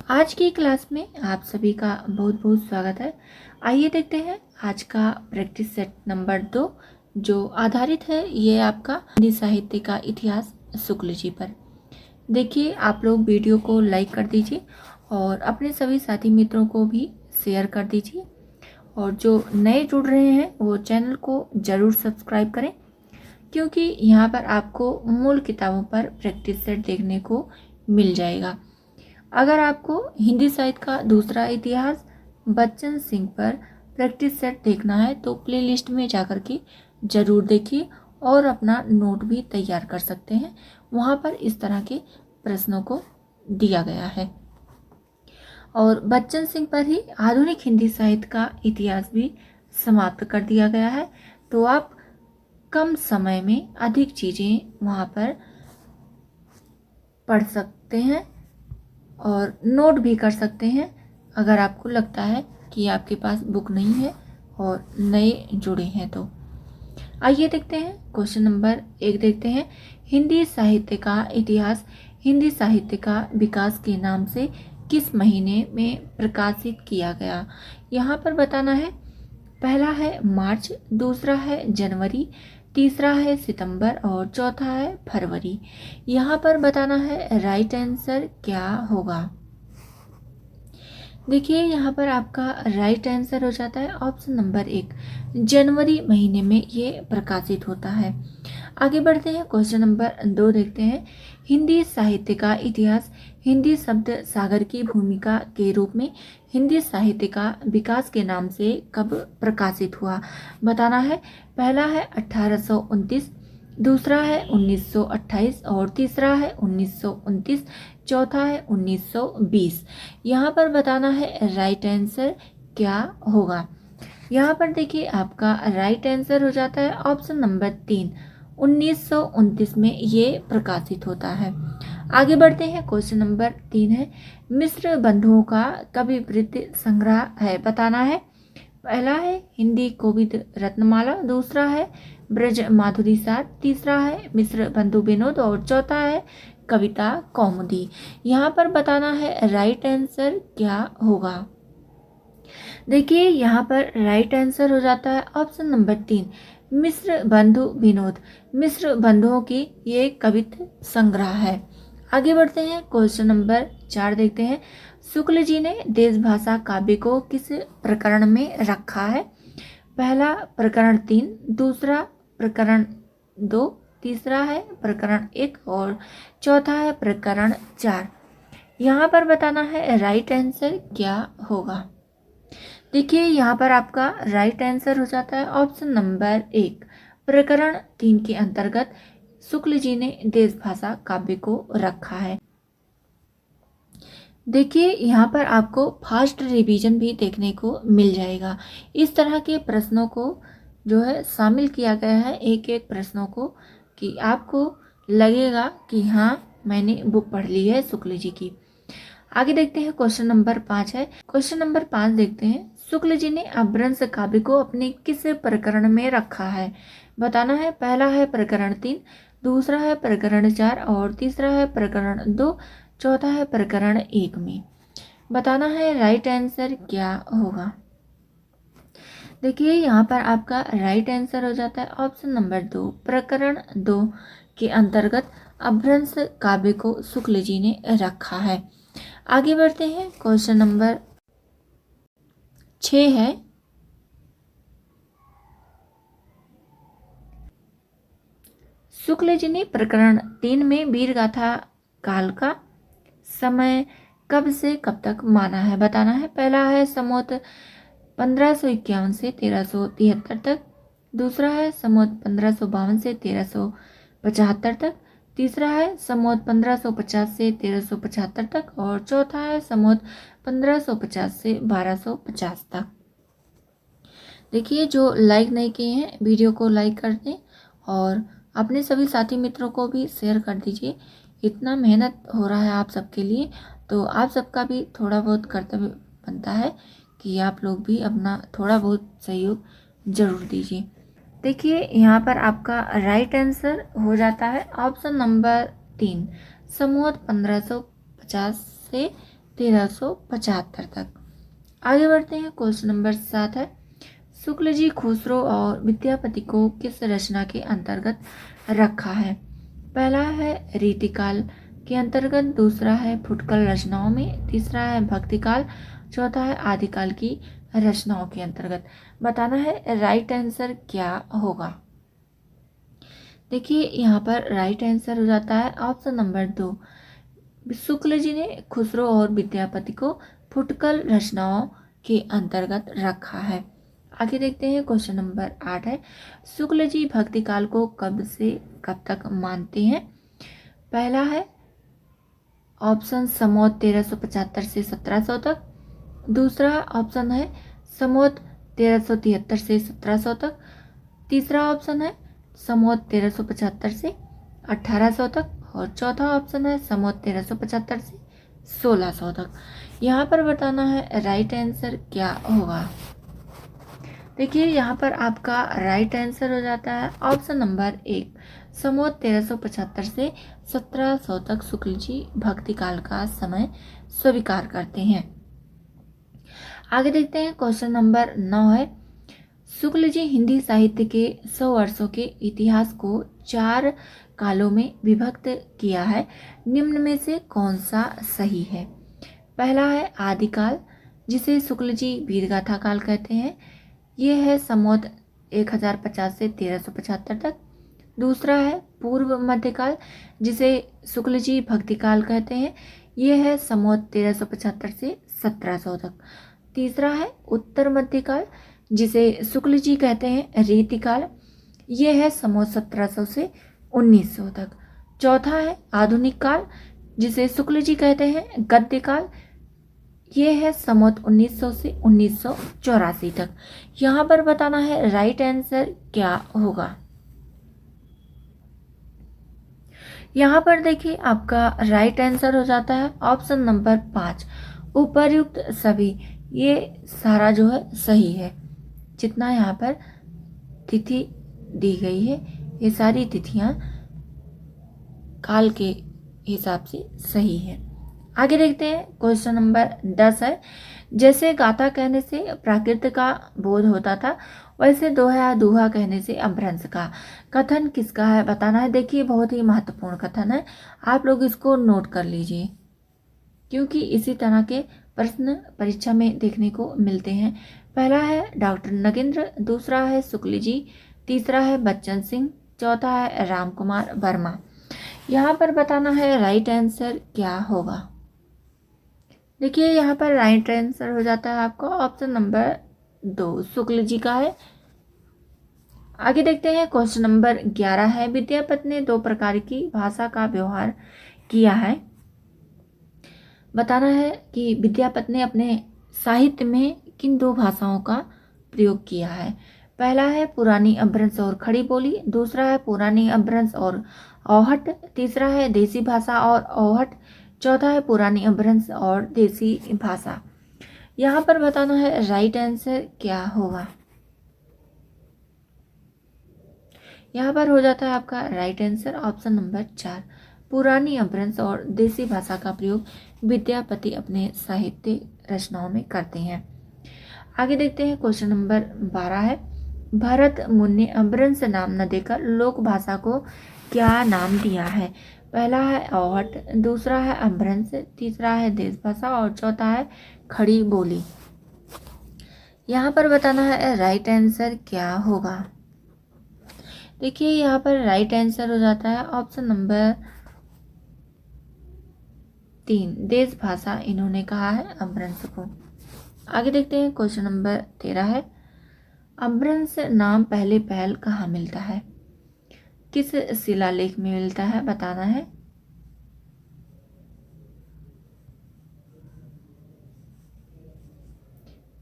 आज की क्लास में आप सभी का बहुत बहुत स्वागत है। आइए देखते हैं आज का प्रैक्टिस सेट नंबर 2 जो आधारित है ये आपका हिंदी साहित्य का इतिहास शुक्ल जी पर। देखिए, आप लोग वीडियो को लाइक कर दीजिए और अपने सभी साथी मित्रों को भी शेयर कर दीजिए, और जो नए जुड़ रहे हैं वो चैनल को ज़रूर सब्सक्राइब करें, क्योंकि यहाँ पर आपको मूल किताबों पर प्रैक्टिस सेट देखने को मिल जाएगा। अगर आपको हिंदी साहित्य का दूसरा इतिहास बच्चन सिंह पर प्रैक्टिस सेट देखना है तो प्लेलिस्ट में जाकर के ज़रूर देखिए और अपना नोट भी तैयार कर सकते हैं। वहाँ पर इस तरह के प्रश्नों को दिया गया है, और बच्चन सिंह पर ही आधुनिक हिंदी साहित्य का इतिहास भी समाप्त कर दिया गया है। तो आप कम समय में अधिक चीज़ें वहाँ पर पढ़ सकते हैं और नोट भी कर सकते हैं, अगर आपको लगता है कि आपके पास बुक नहीं है और नए जुड़े हैं तो। आइए देखते हैं क्वेश्चन नंबर 1 देखते हैं। हिंदी साहित्य का इतिहास हिंदी साहित्य का विकास के नाम से किस महीने में प्रकाशित किया गया? यहाँ पर बताना है। पहला है मार्च, दूसरा है जनवरी, तीसरा है सितंबर और चौथा है फरवरी। यहाँ पर बताना है राइट आंसर क्या होगा। देखिए, यहाँ पर आपका राइट आंसर हो जाता है ऑप्शन नंबर 1, जनवरी महीने में ये प्रकाशित होता है। आगे बढ़ते हैं, क्वेश्चन नंबर 2 देखते हैं। हिंदी साहित्य का इतिहास हिंदी शब्द सागर की भूमिका के रूप में हिंदी साहित्य का विकास के नाम से कब प्रकाशित हुआ? बताना है। पहला है 1829, दूसरा है 1928 और तीसरा है 1929, चौथा है 1920। यहाँ पर बताना है राइट आंसर क्या होगा। यहाँ पर देखिए, आपका राइट आंसर हो जाता है ऑप्शन नंबर 3, 1929 में ये प्रकाशित होता है। आगे बढ़ते हैं, क्वेश्चन नंबर 3 है। मिश्र बंधुओं का कविवृत्ति संग्रह है, बताना है। पहला है हिंदी कोविद रत्नमाला, दूसरा है ब्रज माधुरी सार, तीसरा है मिश्र बंधु विनोद और चौथा है कविता कौमुदी। यहाँ पर बताना है राइट आंसर क्या होगा। देखिए, यहाँ पर राइट आंसर हो जाता है ऑप्शन नंबर 3, मिश्र बंधु विनोद। मिश्र बंधुओं की ये कविता संग्रह है। आगे बढ़ते हैं, क्वेश्चन नंबर 4 देखते हैं। शुक्ल जी ने देशभाषा काव्य को किस प्रकरण में रखा है? पहला प्रकरण 3, दूसरा प्रकरण 2, तीसरा है प्रकरण 1 और चौथा है प्रकरण 4। यहाँ पर बताना है राइट आंसर क्या होगा। देखिए, यहाँ पर आपका राइट आंसर हो जाता है ऑप्शन नंबर 1, प्रकरण 3 के अंतर्गत शुक्ल जी ने देशभाषा काव्य को रखा है। देखिए, यहाँ पर आपको फास्ट रिवीजन भी देखने को मिल जाएगा। इस तरह के प्रश्नों को जो है शामिल किया गया है, एक एक प्रश्नों को, कि आपको लगेगा कि हाँ, मैंने बुक पढ़ ली है शुक्ल जी की। आगे देखते हैं, क्वेश्चन नंबर 5 है। क्वेश्चन नंबर 5 देखते हैं। शुक्ल जी ने अपभ्रंश काव्य को अपने किस प्रकरण में रखा है? बताना है। पहला है प्रकरण 3, दूसरा है प्रकरण 4 और तीसरा है प्रकरण 2, चौथा है प्रकरण 1 में। बताना है राइट आंसर क्या होगा। देखिए, यहाँ पर आपका राइट आंसर हो जाता है ऑप्शन नंबर 2, प्रकरण 2 के अंतर्गत अपभ्रंश काव्य को शुक्ल जी ने रखा है। आगे बढ़ते हैं, क्वेश्चन नंबर 6 है। शुक्ल जी ने प्रकरण 3 में वीरगाथा काल का समय कब से कब तक माना है? बताना है। पहला है संवत 1551 से 1373 तक, दूसरा है संवत 1552 से 1375 तक, तीसरा है संवत 1550 से 1375 तक और चौथा है संवत 1550 से 1250 तक। देखिए, जो लाइक नहीं किए हैं वीडियो को लाइक कर दें और अपने सभी साथी मित्रों को भी शेयर कर दीजिए। इतना मेहनत हो रहा है आप सबके लिए, तो आप सबका भी थोड़ा बहुत कर्तव्य बनता है कि आप लोग भी अपना थोड़ा बहुत सहयोग जरूर दीजिए। देखिए, यहाँ पर आपका राइट आंसर हो जाता है ऑप्शन नंबर 3, संवत 1550 से 1375 तक। आगे बढ़ते हैं, क्वेश्चन नंबर 7 है, शुक्ल जी खुसरो और विद्यापति को किस रचना के अंतर्गत रखा है? पहला है रीतिकाल के अंतर्गत, दूसरा है फुटकल रचनाओं में, तीसरा है भक्तिकाल, चौथा है आदिकाल की रचनाओं के अंतर्गत। बताना है राइट आंसर क्या होगा। देखिए यहाँ पर राइट आंसर हो जाता है ऑप्शन नंबर 2। शुक्ल जी ने खुसरो और विद्यापति को फुटकल रचनाओं के अंतर्गत रखा है। आगे देखते हैं, क्वेश्चन नंबर 8 है, शुक्ल जी भक्तिकाल को कब से कब तक मानते हैं? पहला है ऑप्शन संवत 1375 से 1700 तक, दूसरा ऑप्शन है संवत 1373 से 1700 तक, तीसरा ऑप्शन है संवत 1375 से 1800 तक, और चौथा ऑप्शन है संवत 1375 से 1600 तक। यहाँ पर बताना है राइट आंसर क्या होगा। देखिए यहाँ पर आपका राइट आंसर हो जाता है ऑप्शन नंबर 1, संवत 1375 से 1700 तक शुक्ल जी भक्तिकाल का समय स्वीकार करते हैं। आगे देखते हैं, क्वेश्चन नंबर 9 है, शुक्ल जी हिंदी साहित्य के 100 वर्षों के इतिहास को 4 कालों में विभक्त किया है, निम्न में से कौन सा सही है? पहला है आदिकाल, जिसे शुक्ल जी वीरगाथा काल कहते हैं, ये है संवत 1050 से 1375 तक। दूसरा है पूर्व मध्यकाल, जिसे शुक्ल जी भक्तिकाल कहते हैं, ये है संवत 1375 से 1700 तक। तीसरा है उत्तर मध्यकाल, जिसे शुक्ल जी कहते हैं रीतिकाल, ये है संवत 1700 से 1900 तक। चौथा है आधुनिक काल, जिसे शुक्ल जी कहते हैं गद्यकाल, ये है संवत 1900 से 1984 तक। यहाँ पर बताना है राइट आंसर क्या होगा। यहाँ पर देखिए आपका राइट आंसर हो जाता है ऑप्शन नंबर 5, उपर्युक्त सभी। ये सारा जो है सही है, जितना यहाँ पर तिथि दी गई है ये सारी तिथियां काल के हिसाब से सही है। आगे देखते हैं, क्वेश्चन नंबर 10 है, जैसे गाथा कहने से प्राकृत का बोध होता था, वैसे दोहा दूहा कहने से अपभ्रंश का कथन किसका है? बताना है। देखिए बहुत ही महत्वपूर्ण कथन है, आप लोग इसको नोट कर लीजिए, क्योंकि इसी तरह के प्रश्न परीक्षा में देखने को मिलते हैं। पहला है डॉक्टर नगेंद्र, दूसरा है शुक्ल जी, तीसरा है बच्चन सिंह, चौथा है राम कुमार वर्मा। यहाँ पर बताना है राइट आंसर क्या होगा। देखिए यहाँ पर राइट आंसर हो जाता है आपका ऑप्शन नंबर 2, शुक्ल जी का है। आगे देखते हैं, क्वेश्चन नंबर 11 है, विद्यापति ने 2 प्रकार की भाषा का व्यवहार किया है। बताना है कि विद्यापति ने अपने साहित्य में किन 2 भाषाओं का प्रयोग किया है। पहला है पुरानी अपभ्रंश और खड़ी बोली, दूसरा है पुरानी अपभ्रंश और औहट, तीसरा है देसी भाषा और औहट, चौथा है पुरानी अपभ्रंश और देसी भाषा। यहाँ पर बताना है राइट आंसर क्या होगा। यहाँ पर हो जाता है आपका राइट आंसर ऑप्शन नंबर 4, पुरानी अपभ्रंश और देसी भाषा का प्रयोग विद्यापति अपने साहित्य रचनाओं में करते हैं। आगे देखते हैं, क्वेश्चन नंबर 12 है, भरत मुनि ने अपभ्रंश नाम न देकर लोक भाषा को क्या नाम दिया है? पहला है औहट, दूसरा है अपभ्रंश, तीसरा है देश भाषा और चौथा है खड़ी बोली। यहाँ पर बताना है राइट आंसर क्या होगा। देखिए यहाँ पर राइट आंसर हो जाता है ऑप्शन नंबर 3, देश भाषा इन्होंने कहा है अपभ्रंश को। आगे देखते हैं, क्वेश्चन नंबर 13 है, अपभ्रंश नाम पहले पहल कहाँ मिलता है? किस शिलालेख में मिलता है? बताना है।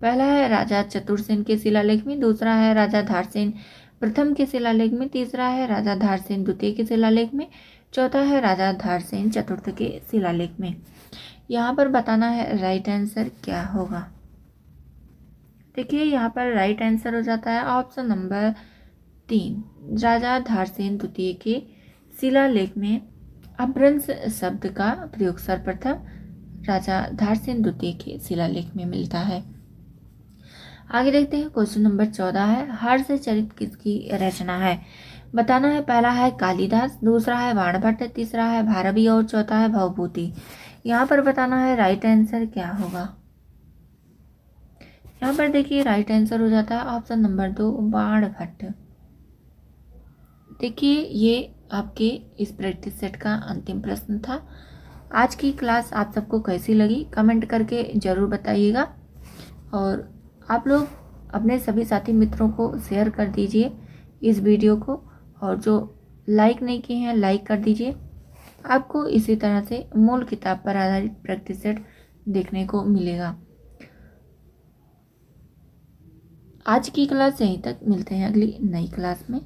पहला है राजा चतुरसेन के शिलालेख में, दूसरा है राजा धारसेन प्रथम के शिलालेख में, तीसरा है राजा धारसेन द्वितीय के शिलालेख में, चौथा है राजा धारसेन चतुर्थ के शिलालेख में। यहाँ पर बताना है राइट आंसर क्या होगा। देखिए यहाँ पर राइट आंसर हो जाता है ऑप्शन नंबर 3, राजा धारसेन द्वितीय के शिलालेख में अपभ्रंश शब्द का प्रयोग सर्वप्रथम राजा धारसेन द्वितीय के शिलालेख में मिलता है। आगे देखते हैं, क्वेश्चन नंबर 14 है, हर्षचरित किसकी रचना है? बताना है। पहला है कालिदास, दूसरा है बाणभट्ट, तीसरा है भारवी और चौथा है भवभूति। यहाँ पर बताना है राइट आंसर क्या होगा। यहाँ पर देखिए राइट आंसर हो जाता है ऑप्शन नंबर 2 बाणभट्ट। देखिए ये आपके इस प्रैक्टिस सेट का अंतिम प्रश्न था। आज की क्लास आप सबको कैसी लगी कमेंट करके ज़रूर बताइएगा, और आप लोग अपने सभी साथी मित्रों को शेयर कर दीजिए इस वीडियो को, और जो लाइक नहीं किए हैं लाइक कर दीजिए। आपको इसी तरह से मूल किताब पर आधारित प्रैक्टिस सेट देखने को मिलेगा। आज की क्लास यहीं तक, मिलते हैं अगली नई क्लास में।